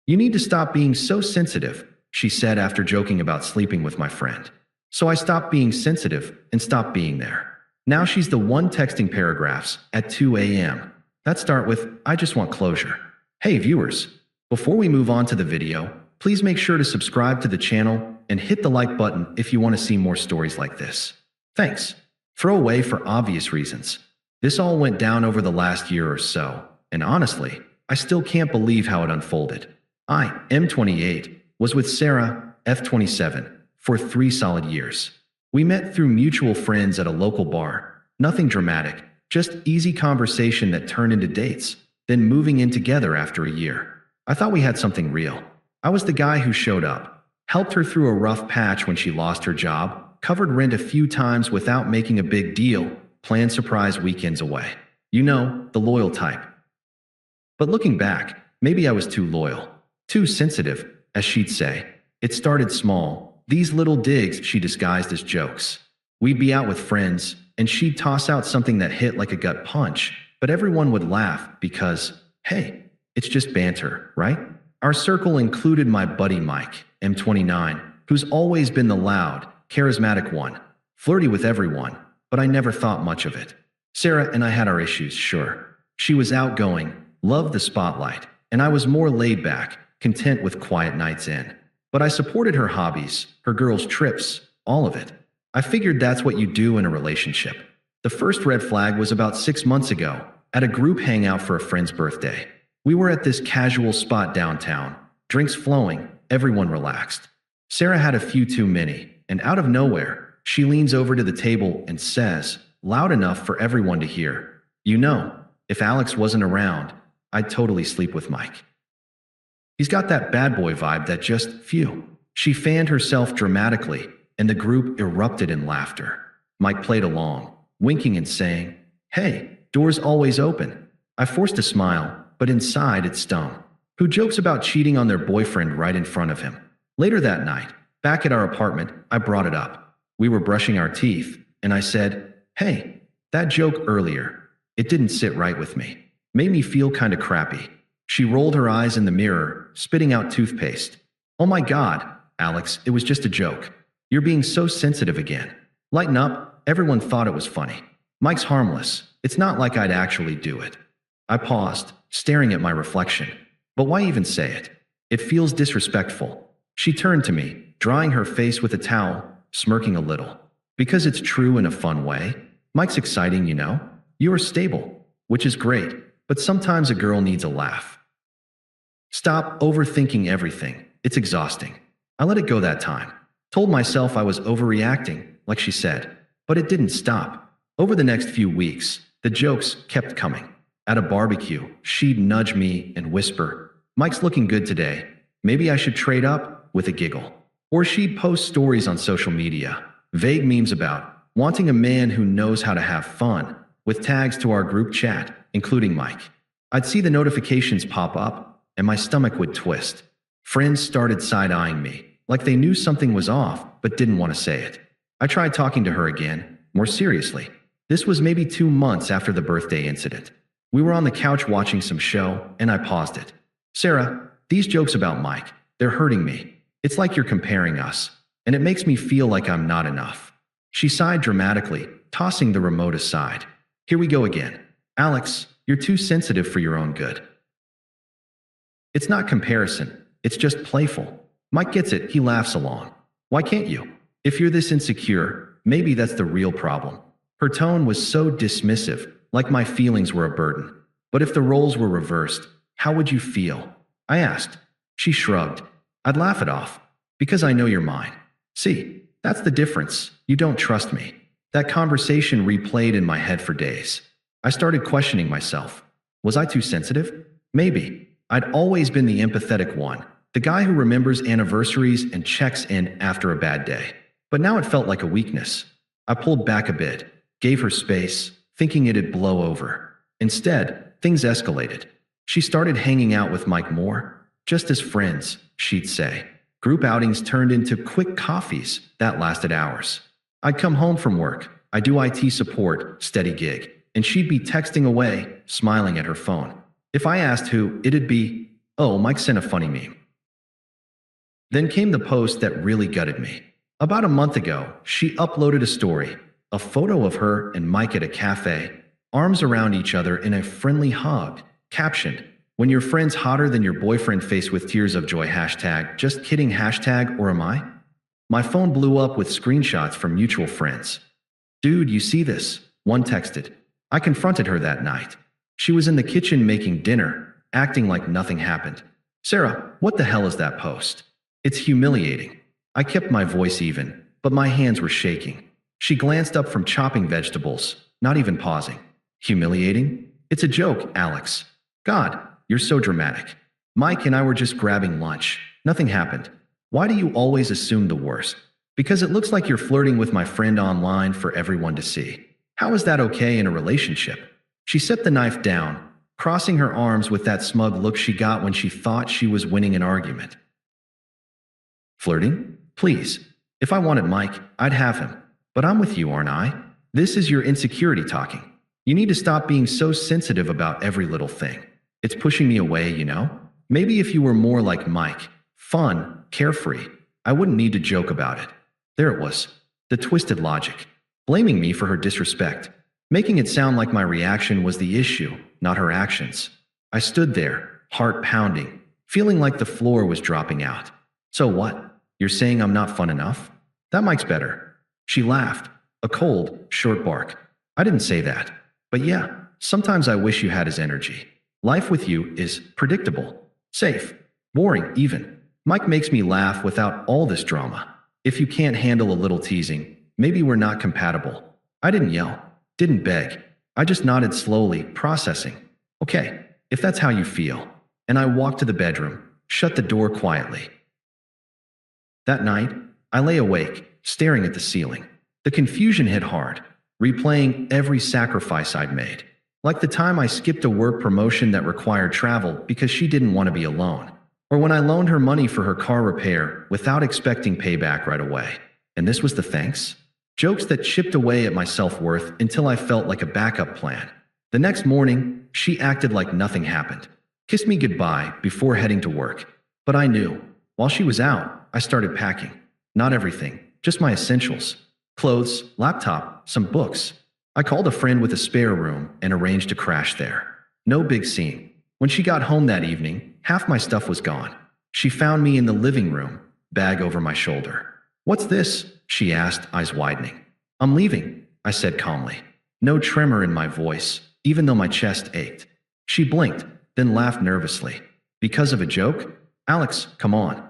You need to stop being so sensitive, she said after joking about sleeping with my friend. So I stopped being sensitive and stopped being there. Now she's the one texting paragraphs at 2 a.m. That start with, I just want closure. Hey viewers, before we move on to the video, please make sure to subscribe to the channel and hit the like button if you want to see more stories like this. Thanks. Throw away for obvious reasons. This all went down over the last year or so, and honestly, I still can't believe how it unfolded. I, M28, was with Sarah, F27, for 3 solid years. We met through mutual friends at a local bar. Nothing dramatic, just easy conversation that turned into dates, then moving in together after a year. I thought we had something real. I was the guy who showed up, helped her through a rough patch when she lost her job, covered rent a few times without making a big deal, planned surprise weekends away. You know, the loyal type. But looking back, maybe I was too loyal. Too sensitive, as she'd say. It started small, these little digs she disguised as jokes. We'd be out with friends, and she'd toss out something that hit like a gut punch, but everyone would laugh because, hey, it's just banter, right? Our circle included my buddy Mike, M29, who's always been the loud, charismatic one, flirty with everyone, but I never thought much of it. Sarah and I had our issues, sure. She was outgoing, loved the spotlight, and I was more laid back, content with quiet nights in. But I supported her hobbies, her girls' trips, all of it. I figured that's what you do in a relationship. The first red flag was about 6 months ago, at a group hangout for a friend's birthday. We were at this casual spot downtown, drinks flowing, everyone relaxed. Sarah had a few too many, and out of nowhere, she leans over to the table and says, loud enough for everyone to hear, you know, if Alex wasn't around, I'd totally sleep with Mike. He's got that bad boy vibe that just, phew. She fanned herself dramatically, and the group erupted in laughter. Mike played along, winking and saying, hey, door's always open. I forced a smile, but inside it stung. Who jokes about cheating on their boyfriend right in front of him? Later that night, back at our apartment, I brought it up. We were brushing our teeth, and I said, hey, that joke earlier, it didn't sit right with me. Made me feel kinda crappy. She rolled her eyes in the mirror, spitting out toothpaste. Oh my God, Alex, it was just a joke. You're being so sensitive again. Lighten up, everyone thought it was funny. Mike's harmless. It's not like I'd actually do it. I paused, staring at my reflection. But why even say it? It feels disrespectful. She turned to me, drying her face with a towel, smirking a little. Because it's true in a fun way. Mike's exciting, you know? You're stable, which is great, but sometimes a girl needs a laugh. Stop overthinking everything. It's exhausting. I let it go that time. Told myself I was overreacting, like she said, but it didn't stop. Over the next few weeks, the jokes kept coming. At a barbecue, she'd nudge me and whisper, Mike's looking good today. Maybe I should trade up, with a giggle. Or she'd post stories on social media, vague memes about wanting a man who knows how to have fun, with tags to our group chat, including Mike. I'd see the notifications pop up, and my stomach would twist. Friends started side-eyeing me, like they knew something was off but didn't want to say it. I tried talking to her again, more seriously. This was maybe 2 months after the birthday incident. We were on the couch watching some show, and I paused it. Sarah, these jokes about Mike, they're hurting me. It's like you're comparing us, and it makes me feel like I'm not enough. She sighed dramatically, tossing the remote aside. Here we go again. Alex, you're too sensitive for your own good. It's not comparison, it's just playful. Mike gets it, he laughs along. Why can't you? If you're this insecure, maybe that's the real problem. Her tone was so dismissive, like my feelings were a burden. But if the roles were reversed, how would you feel? I asked. She shrugged. I'd laugh it off. Because I know you're mine. See, that's the difference. You don't trust me. That conversation replayed in my head for days. I started questioning myself. Was I too sensitive? Maybe. I'd always been the empathetic one, the guy who remembers anniversaries and checks in after a bad day. But now it felt like a weakness. I pulled back a bit, gave her space, thinking it'd blow over. Instead, things escalated. She started hanging out with Mike more, just as friends, she'd say. Group outings turned into quick coffees that lasted hours. I'd come home from work, I do IT support, steady gig, and she'd be texting away, smiling at her phone. If I asked who, it'd be, Oh, Mike sent a funny meme. Then came the post that really gutted me. About a month ago, she uploaded a story, a photo of her and Mike at a cafe, arms around each other in a friendly hug, captioned, "When your friend's hotter than your boyfriend, face with tears of joy, hashtag, just kidding, hashtag, or am I?" My phone blew up with screenshots from mutual friends. "Dude, you see this?" One texted. I confronted her that night. She was in the kitchen making dinner, acting like nothing happened. "Sarah, what the hell is that post?" "It's humiliating." I kept my voice even, but my hands were shaking. She glanced up from chopping vegetables, not even pausing. "Humiliating? It's a joke, Alex." "God, you're so dramatic." "Mike and I were just grabbing lunch. Nothing happened." "Why do you always assume the worst?" "Because it looks like you're flirting with my friend online for everyone to see." "How is that okay in a relationship?" She set the knife down, crossing her arms with that smug look she got when she thought she was winning an argument. "Flirting? Please. If I wanted Mike, I'd have him. But I'm with you, aren't I? This is your insecurity talking. You need to stop being so sensitive about every little thing. It's pushing me away, you know? Maybe if you were more like Mike, fun, carefree, I wouldn't need to joke about it." There it was, the twisted logic, blaming me for her disrespect, making it sound like my reaction was the issue, not her actions. I stood there, heart pounding, feeling like the floor was dropping out. "So what? You're saying I'm not fun enough? That Mike's better." She laughed, a cold, short bark. "I didn't say that. But yeah, sometimes I wish you had his energy. Life with you is predictable, safe, boring even. Mike makes me laugh without all this drama. If you can't handle a little teasing, maybe we're not compatible." I didn't yell, didn't beg. I just nodded slowly, processing. "Okay, if that's how you feel." And I walked to the bedroom, shut the door quietly. That night, I lay awake, staring at the ceiling. The confusion hit hard, replaying every sacrifice I'd made. Like the time I skipped a work promotion that required travel because she didn't want to be alone. Or when I loaned her money for her car repair without expecting payback right away. And this was the thanks? Jokes that chipped away at my self-worth until I felt like a backup plan. The next morning, she acted like nothing happened. Kissed me goodbye before heading to work. But I knew. While she was out, I started packing. Not everything, just my essentials. Clothes, laptop, some books. I called a friend with a spare room and arranged to crash there. No big scene. When she got home that evening, half my stuff was gone. She found me in the living room, bag over my shoulder. "What's this?" she asked, eyes widening. "I'm leaving," I said calmly. No tremor in my voice, even though my chest ached. She blinked, then laughed nervously. "Because of a joke? Alex, come on.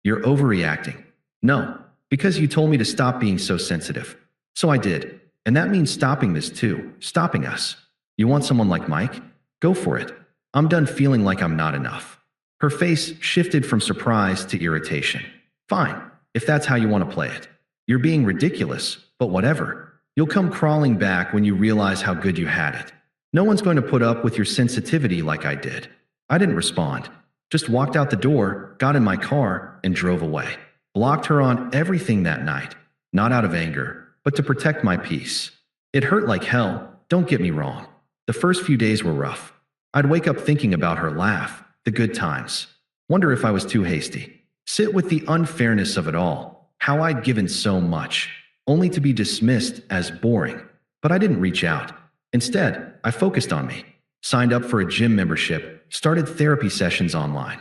You're overreacting." "No, because you told me to stop being so sensitive." "So I did. And that means stopping this too, stopping us. You want someone like Mike? Go for it. I'm done feeling like I'm not enough." Her face shifted from surprise to irritation. "Fine, if that's how you want to play it. You're being ridiculous, but whatever. You'll come crawling back when you realize how good you had it. No one's going to put up with your sensitivity like I did." I didn't respond. Just walked out the door, got in my car, and drove away. Blocked her on everything that night. Not out of anger, but to protect my peace. It hurt like hell, don't get me wrong. The first few days were rough. I'd wake up thinking about her laugh, the good times. Wonder if I was too hasty. Sit with the unfairness of it all, how I'd given so much, only to be dismissed as boring. But I didn't reach out. Instead, I focused on me. Signed up for a gym membership, started therapy sessions online.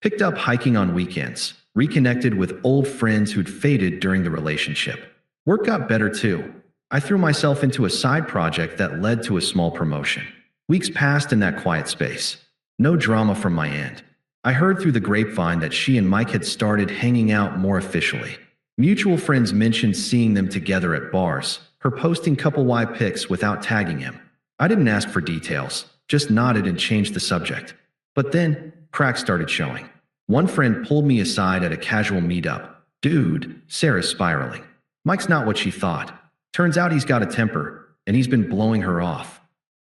Picked up hiking on weekends, reconnected with old friends who'd faded during the relationship. Work got better too. I threw myself into a side project that led to a small promotion. Weeks passed in that quiet space. No drama from my end. I heard through the grapevine that she and Mike had started hanging out more officially. Mutual friends mentioned seeing them together at bars, her posting couple-wide pics without tagging him. I didn't ask for details, just nodded and changed the subject. But then, cracks started showing. One friend pulled me aside at a casual meetup. "Dude, Sarah's spiraling." Mike's not what she thought. Turns out he's got a temper, and he's been blowing her off.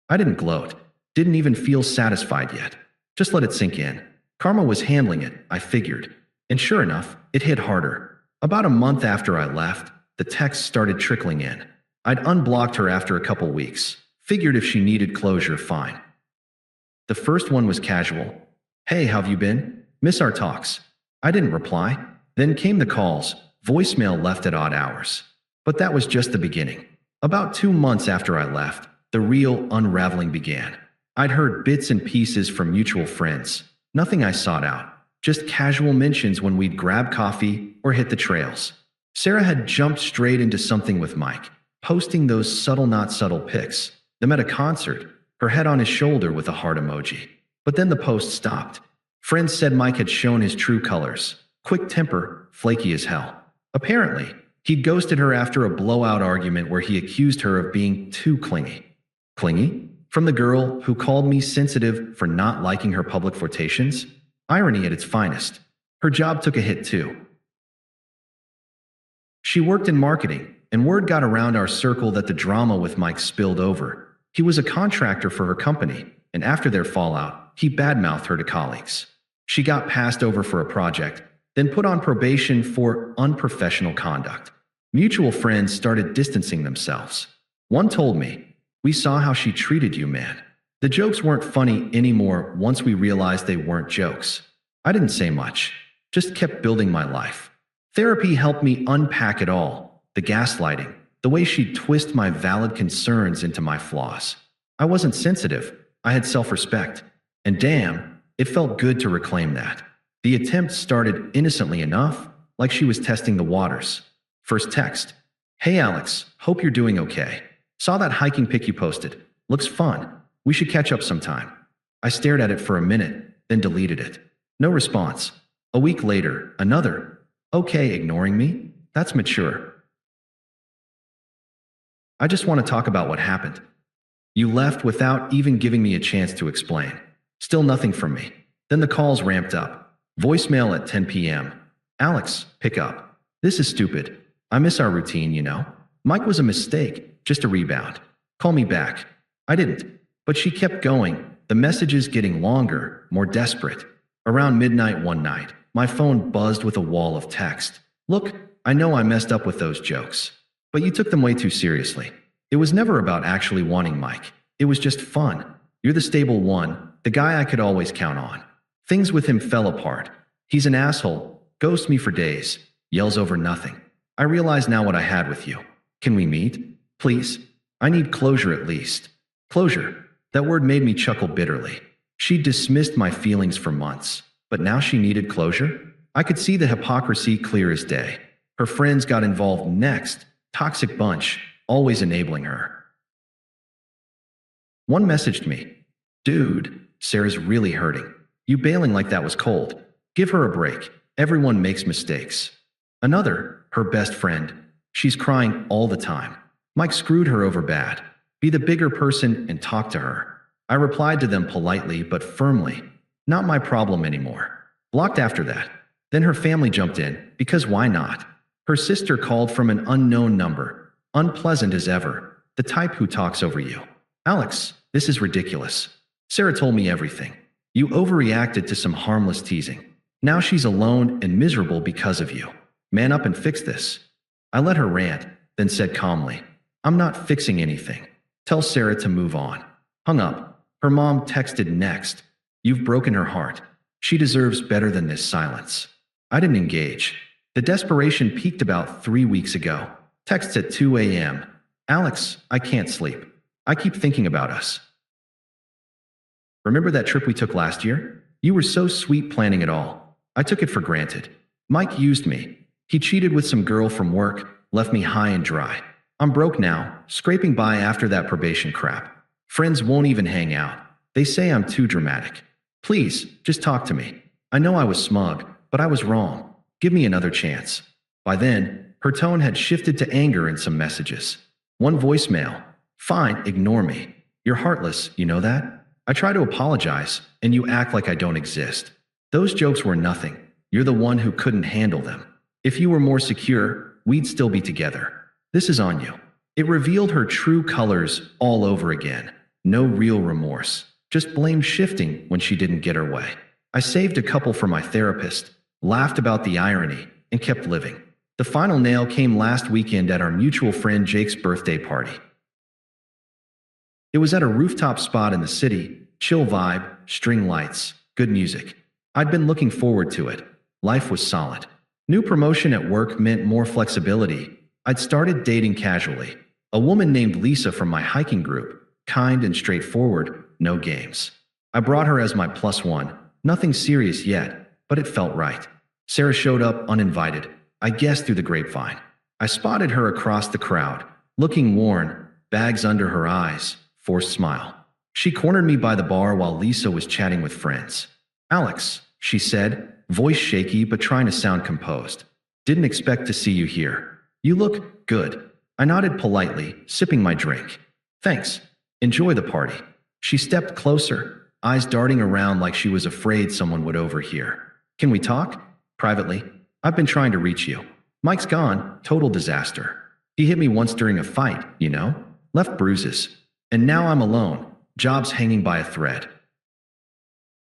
I didn't gloat. Didn't even feel satisfied yet. Just let it sink in. Karma was handling it, I figured. And sure enough, it hit harder. About a month after I left, the texts started trickling in. I'd unblocked her after a couple weeks. Figured if she needed closure, fine. The first one was casual. Hey, how've you been? Miss our talks. I didn't reply. Then came the calls, voicemail left at odd hours. But that was just the beginning. About 2 months after I left, the real unraveling began. I'd heard bits and pieces from mutual friends. Nothing I sought out. Just casual mentions when we'd grab coffee or hit the trails. Sarah had jumped straight into something with Mike, posting those subtle not subtle pics. Them at a concert, her head on his shoulder with a heart emoji. But then the post stopped. Friends said Mike had shown his true colors. Quick temper, flaky as hell. Apparently, he'd ghosted her after a blowout argument where he accused her of being too clingy. Clingy? From the girl who called me sensitive for not liking her public flirtations? Irony at its finest. Her job took a hit too. She worked in marketing, and word got around our circle that the drama with Mike spilled over. He was a contractor for her company, and after their fallout, he badmouthed her to colleagues. She got passed over for a project, then put on probation for unprofessional conduct. Mutual friends started distancing themselves. One told me, "We saw how she treated you, man." The jokes weren't funny anymore once we realized they weren't jokes. I didn't say much, just kept building my life. Therapy helped me unpack it all, the gaslighting, the way she'd twist my valid concerns into my flaws. I wasn't sensitive, I had self-respect. And damn, it felt good to reclaim that. The attempt started innocently enough, like she was testing the waters. First text. Hey Alex, hope you're doing okay. Saw that hiking pic you posted. Looks fun. We should catch up sometime. I stared at it for a minute, then deleted it. No response. A week later, another. Okay, ignoring me? That's mature. I just want to talk about what happened. You left without even giving me a chance to explain. Still nothing from me. Then the calls ramped up. Voicemail at 10 p.m. Alex, pick up. This is stupid. I miss our routine, you know. Mike was a mistake, just a rebound. Call me back. I didn't. But she kept going, the messages getting longer, more desperate. Around midnight one night, my phone buzzed with a wall of text. Look, I know I messed up with those jokes, but you took them way too seriously. It was never about actually wanting Mike. It was just fun. You're the stable one, the guy I could always count on. Things with him fell apart. He's an asshole, ghosts me for days, yells over nothing. I realize now what I had with you. Can we meet? Please? I need closure at least. Closure. That word made me chuckle bitterly. She dismissed my feelings for months, but now she needed closure? I could see the hypocrisy clear as day. Her friends got involved next. Toxic bunch, always enabling her. One messaged me. Dude, Sarah's really hurting. You bailing like that was cold. Give her a break. Everyone makes mistakes. Another, her best friend. She's crying all the time. Mike screwed her over bad. Be the bigger person and talk to her. I replied to them politely but firmly. Not my problem anymore. Blocked after that. Then her family jumped in, because why not? Her sister called from an unknown number. Unpleasant as ever. The type who talks over you. Alex, this is ridiculous. Sarah told me everything. You overreacted to some harmless teasing. Now she's alone and miserable because of you. Man up and fix this. I let her rant, then said calmly, I'm not fixing anything. Tell Sarah to move on. Hung up. Her mom texted next. You've broken her heart. She deserves better than this silence. I didn't engage. The desperation peaked about 3 weeks ago. Texts at 2 a.m. Alex, I can't sleep. I keep thinking about us. Remember that trip we took last year? You were so sweet planning it all. I took it for granted. Mike used me. He cheated with some girl from work, left me high and dry. I'm broke now, scraping by after that probation crap. Friends won't even hang out. They say I'm too dramatic. Please, just talk to me. I know I was smug, but I was wrong. Give me another chance. By then, her tone had shifted to anger in some messages. One voicemail. Fine, ignore me. You're heartless, you know that? I try to apologize, and you act like I don't exist. Those jokes were nothing. You're the one who couldn't handle them. If you were more secure, we'd still be together. This is on you. It revealed her true colors all over again. No real remorse. Just blame shifting when she didn't get her way. I saved a couple for my therapist, laughed about the irony, and kept living. The final nail came last weekend at our mutual friend Jake's birthday party. It was at a rooftop spot in the city, chill vibe, string lights, good music. I'd been looking forward to it. Life was solid. New promotion at work meant more flexibility. I'd started dating casually. A woman named Lisa from my hiking group, kind and straightforward, no games. I brought her as my plus one, nothing serious yet, but it felt right. Sarah showed up uninvited, I guessed through the grapevine. I spotted her across the crowd, looking worn, bags under her eyes, forced smile. She cornered me by the bar while Lisa was chatting with friends. "Alex," she said, voice shaky but trying to sound composed. "Didn't expect to see you here. You look good." I nodded politely, sipping my drink. "Thanks. Enjoy the party." She stepped closer, eyes darting around like she was afraid someone would overhear. "Can we talk? Privately? I've been trying to reach you. Mike's gone, total disaster. He hit me once during a fight, you know? Left bruises. And now I'm alone, job's hanging by a thread.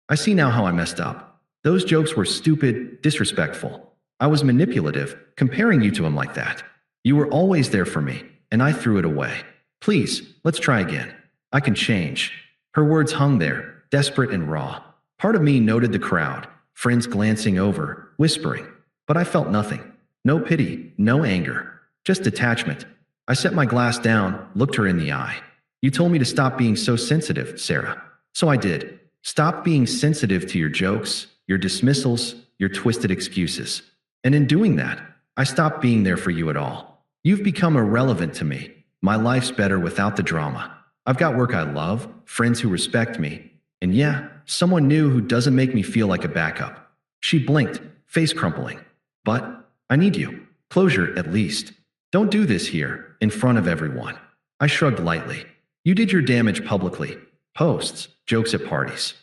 I see now how I messed up. Those jokes were stupid, disrespectful. I was manipulative, comparing you to him like that. You were always there for me, and I threw it away. Please, let's try again. I can change." Her words hung there, desperate and raw. Part of me noted the crowd, friends glancing over, whispering. But I felt nothing. No pity, no anger. Just detachment. I set my glass down, looked her in the eye. "You told me to stop being so sensitive, Sarah. So I did. Stop being sensitive to your jokes, your dismissals, your twisted excuses. And in doing that, I stopped being there for you at all. You've become irrelevant to me. My life's better without the drama. I've got work I love, friends who respect me, and yeah, someone new who doesn't make me feel like a backup." She blinked, face crumpling. "But I need you. Closure, at least. Don't do this here, in front of everyone." I shrugged lightly. "You did your damage publicly. Posts, jokes at parties.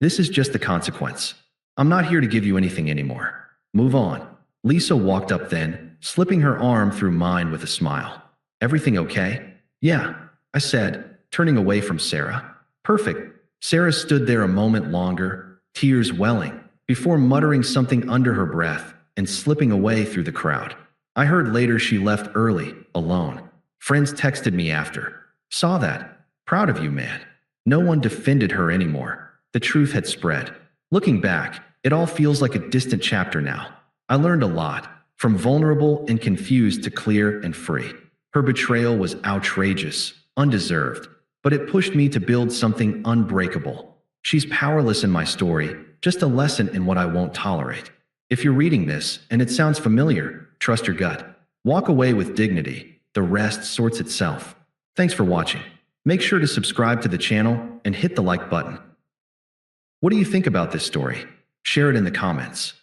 This is just the consequence. I'm not here to give you anything anymore. Move on." Lisa walked up then, slipping her arm through mine with a smile. "Everything okay?" "Yeah," I said, turning away from Sarah. "Perfect." Sarah stood there a moment longer, tears welling, before muttering something under her breath and slipping away through the crowd. I heard later she left early, alone. Friends texted me after. "Saw that. Proud of you, man." No one defended her anymore. The truth had spread. Looking back, it all feels like a distant chapter now. I learned a lot, from vulnerable and confused to clear and free. Her betrayal was outrageous, undeserved, but it pushed me to build something unbreakable. She's powerless in my story, just a lesson in what I won't tolerate. If you're reading this and it sounds familiar, trust your gut. Walk away with dignity. The rest sorts itself. Thanks for watching. Make sure to subscribe to the channel and hit the like button. What do you think about this story? Share it in the comments.